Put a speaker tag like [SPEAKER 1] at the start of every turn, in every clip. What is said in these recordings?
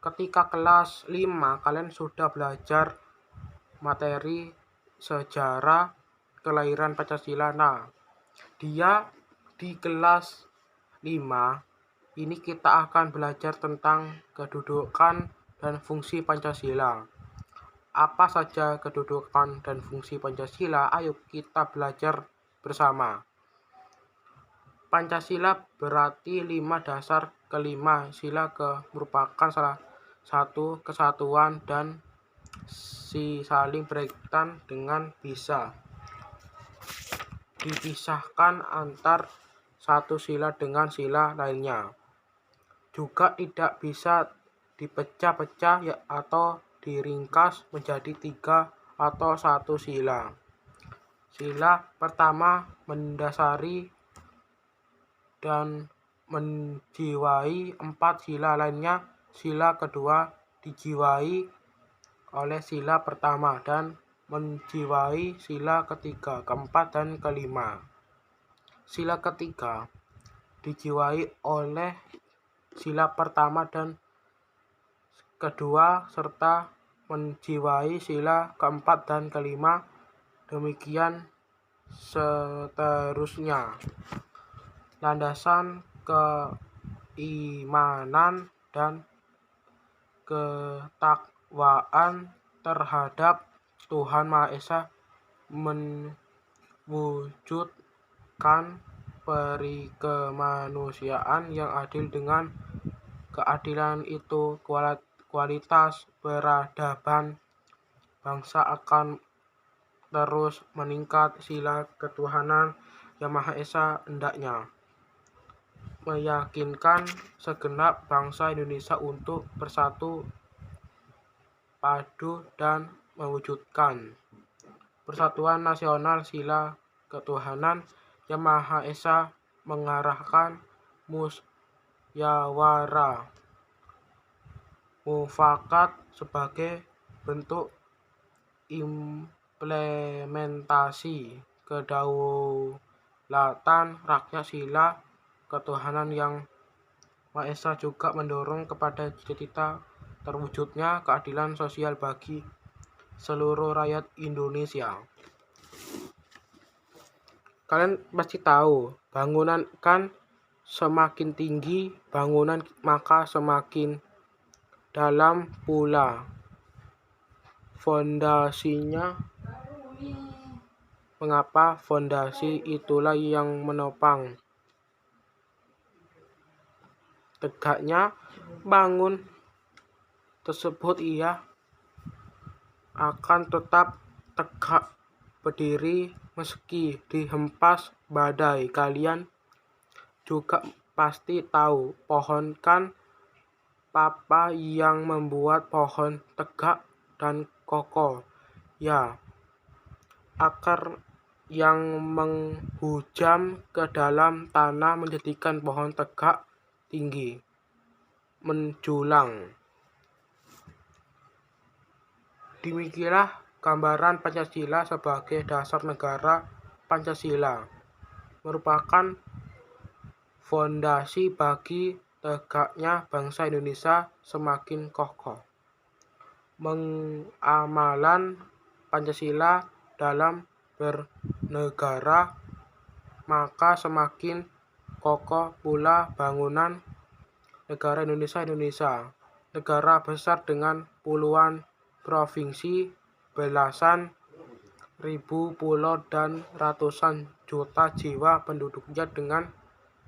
[SPEAKER 1] ketika kelas 5 kalian sudah belajar materi sejarah kelahiran Pancasila. Nah, dia di kelas 5 ini kita akan belajar tentang kedudukan dan fungsi Pancasila. Apa saja kedudukan dan fungsi Pancasila? Ayo kita belajar bersama. Pancasila berarti 5 dasar kelima sila merupakan salah satu kesatuan dan saling berkaitan dengan bisa dipisahkan antar satu sila dengan sila lainnya. Juga tidak bisa dipecah-pecah atau diringkas menjadi 3 atau 1 sila. Sila pertama mendasari dan menjiwai 4 sila lainnya. Sila kedua dijiwai oleh sila pertama dan menjiwai sila ketiga, keempat, dan kelima. Sila ketiga dijiwai oleh sila pertama dan kedua serta menjiwai sila keempat dan kelima. Demikian seterusnya. Landasan keimanan dan ketakwaan terhadap Tuhan Maha Esa mewujudkan perikemanusiaan yang adil. Dengan keadilan itu kualitas peradaban bangsa akan terus meningkat. Sila ketuhanan yang Maha Esa hendaknya meyakinkan segenap bangsa Indonesia untuk bersatu padu dan mewujudkan persatuan nasional. Sila ketuhanan yang Maha Esa mengarahkan musyawarah mufakat sebagai bentuk implementasi kedaulatan rakyat. Sila ketuhanan yang Maha Esa juga mendorong kepada cita-cita terwujudnya keadilan sosial bagi seluruh rakyat Indonesia. Kalian pasti tahu, bangunan kan semakin tinggi bangunan maka semakin dalam pula fondasinya. Mengapa? Fondasi itulah yang menopang tegaknya bangun tersebut. Ia akan tetap tegak berdiri meski dihempas badai. Kalian juga pasti tahu pohon kan apa yang membuat pohon tegak dan kokoh? Ya, akar yang menghujam ke dalam tanah menjadikan pohon tegak tinggi menjulang. Demikianlah gambaran Pancasila sebagai dasar negara. Pancasila merupakan fondasi bagi tegaknya bangsa Indonesia semakin kokoh. Mengamalan Pancasila dalam bernegara maka semakin kokoh pula bangunan negara Indonesia, negara besar dengan puluhan provinsi, belasan ribu pulau, dan ratusan juta jiwa penduduknya dengan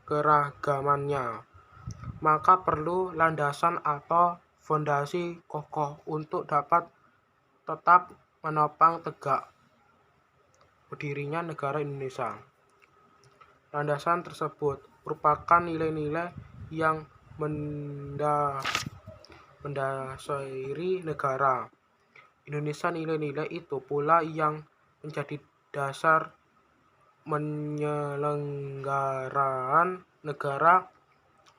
[SPEAKER 1] keragamannya. Maka perlu landasan atau fondasi kokoh untuk dapat tetap menopang tegak berdirinya negara Indonesia. Landasan tersebut merupakan nilai-nilai yang mendasari negara Indonesia. Nilai-nilai itu pula yang menjadi dasar penyelenggaraan negara,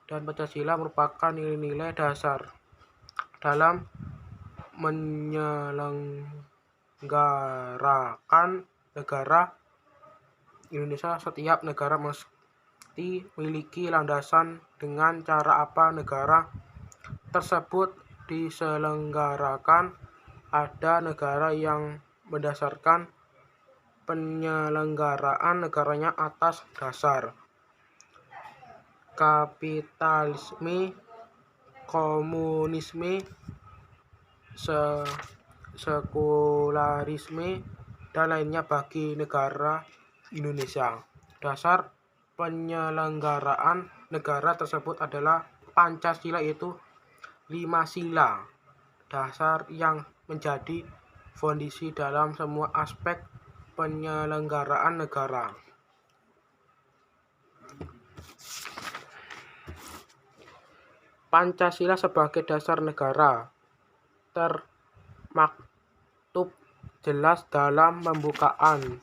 [SPEAKER 1] dan Pancasila merupakan nilai-nilai dasar dalam menyelenggarakan negara Indonesia. Setiap negara mesti memiliki landasan dengan cara apa negara tersebut diselenggarakan, ada negara yang mendasarkan penyelenggaraan negaranya atas dasar kapitalisme, komunisme, sekularisme, dan lainnya. Bagi negara Indonesia, dasar penyelenggaraan negara tersebut adalah Pancasila, yaitu 5 sila dasar yang menjadi fondasi dalam semua aspek penyelenggaraan negara. Pancasila sebagai dasar negara termaktub jelas dalam pembukaan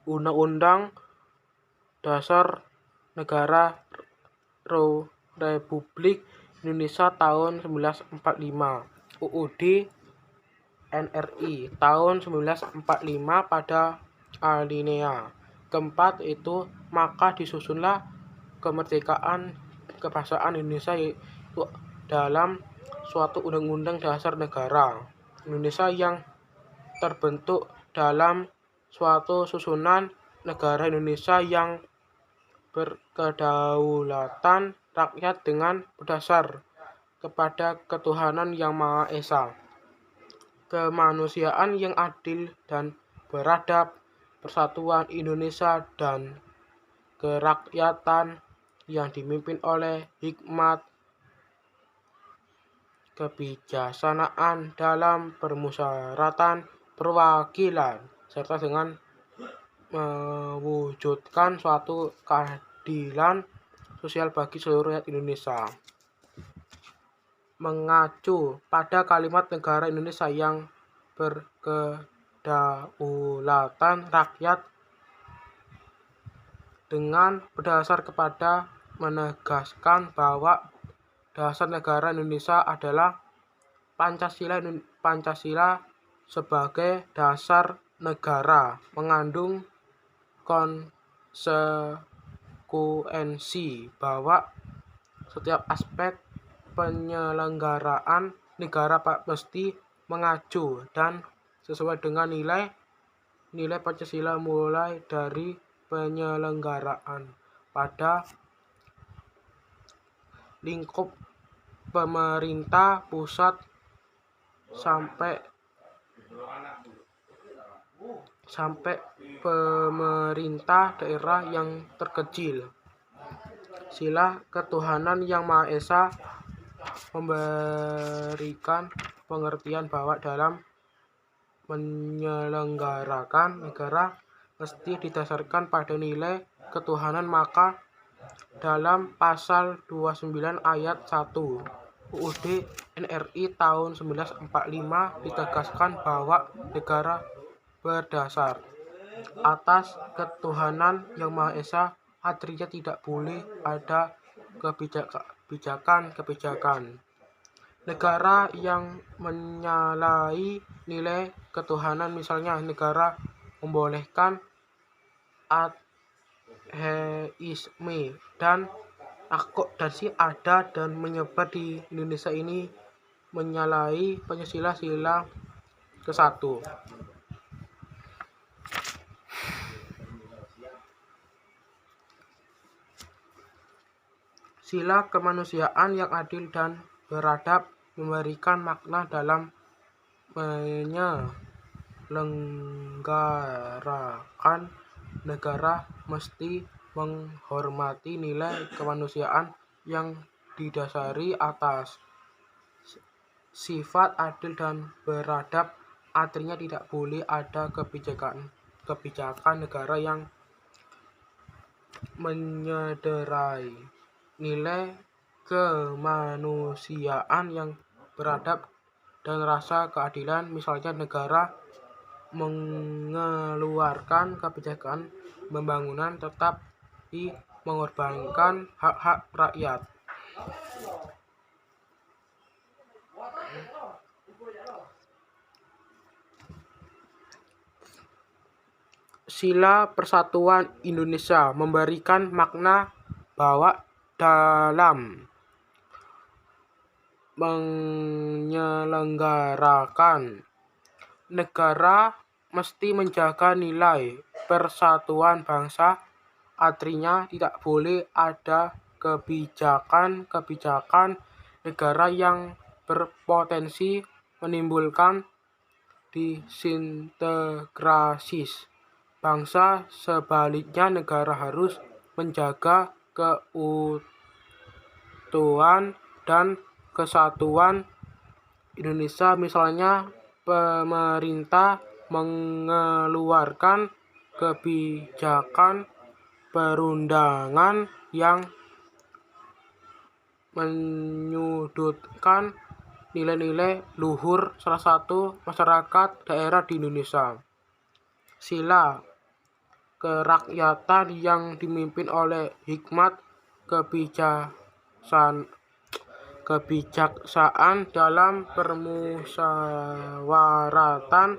[SPEAKER 1] Undang-Undang Dasar Negara Republik Indonesia tahun 1945, UUD NRI tahun 1945 pada alinea keempat itu, maka disusunlah kemerdekaan kebahasaan Indonesia, yaitu dalam suatu undang-undang dasar negara Indonesia yang terbentuk dalam suatu susunan negara Indonesia yang berkedaulatan rakyat dengan berdasar kepada ketuhanan yang Maha Esa, kemanusiaan yang adil dan beradab, persatuan Indonesia, dan kerakyatan yang dipimpin oleh hikmat, kebijaksanaan dalam permusyawaratan perwakilan, serta dengan mewujudkan suatu keadilan sosial bagi seluruh rakyat Indonesia. Mengacu pada kalimat negara Indonesia yang berkedaulatan rakyat, dengan berdasar kepada menegaskan bahwa dasar negara Indonesia adalah Pancasila sebagai dasar negara mengandung konsekuensi bahwa setiap aspek penyelenggaraan negara mesti mengacu dan sesuai dengan nilai Pancasila, mulai dari penyelenggaraan pada lingkup pemerintah pusat sampai pemerintah daerah yang terkecil. Sila ketuhanan yang Maha Esa memberikan pengertian bahwa dalam menyelenggarakan negara mesti didasarkan pada nilai ketuhanan. Maka dalam pasal 29 ayat 1 UUD NRI tahun 1945 ditegaskan bahwa negara berdasar atas ketuhanan yang Maha Esa, artinya tidak boleh ada kebijakan negara yang menyalahi nilai ketuhanan. Misalnya, negara membolehkan ateisme dan akodasi ada dan menyebar di Indonesia ini menyalahi Pancasila sila ke-1. Sila kemanusiaan yang adil dan beradab memberikan makna dalam menyelenggarakan negara mesti menghormati nilai kemanusiaan yang didasari atas sifat adil dan beradab, artinya tidak boleh ada kebijakan negara yang menyederai nilai kemanusiaan yang beradab dan rasa keadilan. Misalnya, negara mengeluarkan kebijakan pembangunan tetapi mengorbankan hak-hak rakyat. Sila Persatuan Indonesia memberikan makna bahwa dalam menyelenggarakan. Negara mesti menjaga nilai persatuan bangsa, artinya tidak boleh ada kebijakan-kebijakan negara yang berpotensi menimbulkan disintegrasi bangsa. Sebaliknya, negara harus menjaga keutuhan dan kesatuan Indonesia. Misalnya, pemerintah mengeluarkan kebijakan perundangan yang menyudutkan nilai-nilai luhur salah satu masyarakat daerah di Indonesia. Sila kerakyatan yang dipimpin oleh hikmat kebijaksanaan dalam permusyawaratan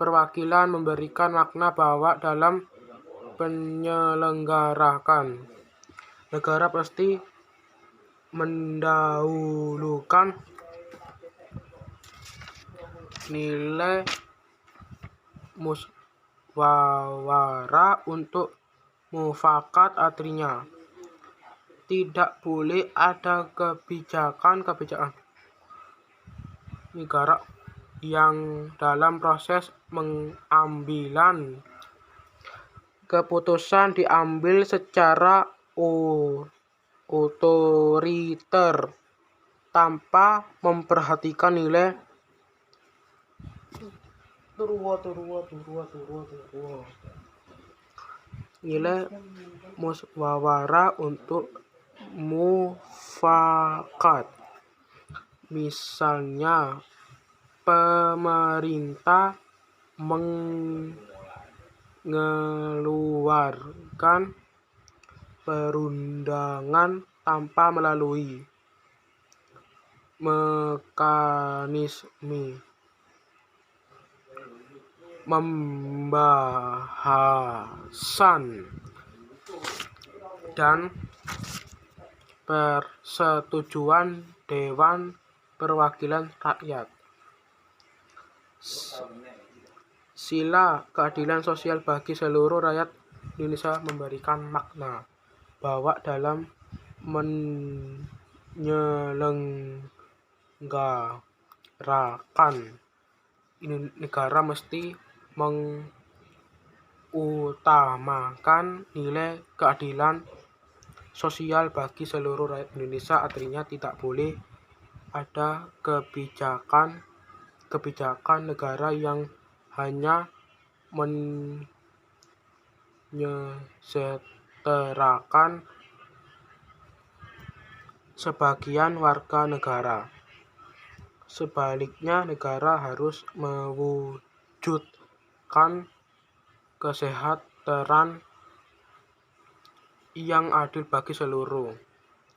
[SPEAKER 1] perwakilan memberikan makna bahwa dalam penyelenggarakan negara pasti mendahulukan nilai musyawarah untuk mufakat, artinya tidak boleh ada kebijakan negara yang dalam proses pengambilan keputusan diambil secara otoriter tanpa memperhatikan nilai musyawarah untuk mufakat. Misalnya, pemerintah mengeluarkan perundangan tanpa melalui mekanisme pembahasan dan persetujuan Dewan Perwakilan Rakyat. Sila keadilan sosial bagi seluruh rakyat Indonesia memberikan makna bahwa dalam menyelenggarakan negara mesti mengutamakan nilai keadilan sosial bagi seluruh rakyat Indonesia, artinya tidak boleh ada kebijakan negara yang hanya menyejahterakan sebagian warga negara. Sebaliknya, negara harus mewujudkan kesejahteraan yang adil bagi seluruh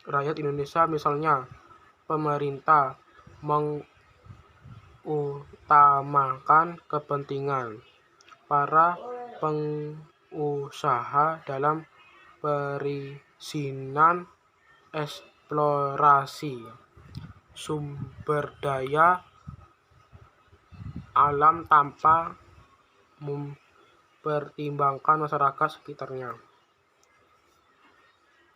[SPEAKER 1] rakyat Indonesia. Misalnya, pemerintah mengutamakan kepentingan para pengusaha dalam perizinan eksplorasi sumber daya alam tanpa mempertimbangkan masyarakat sekitarnya.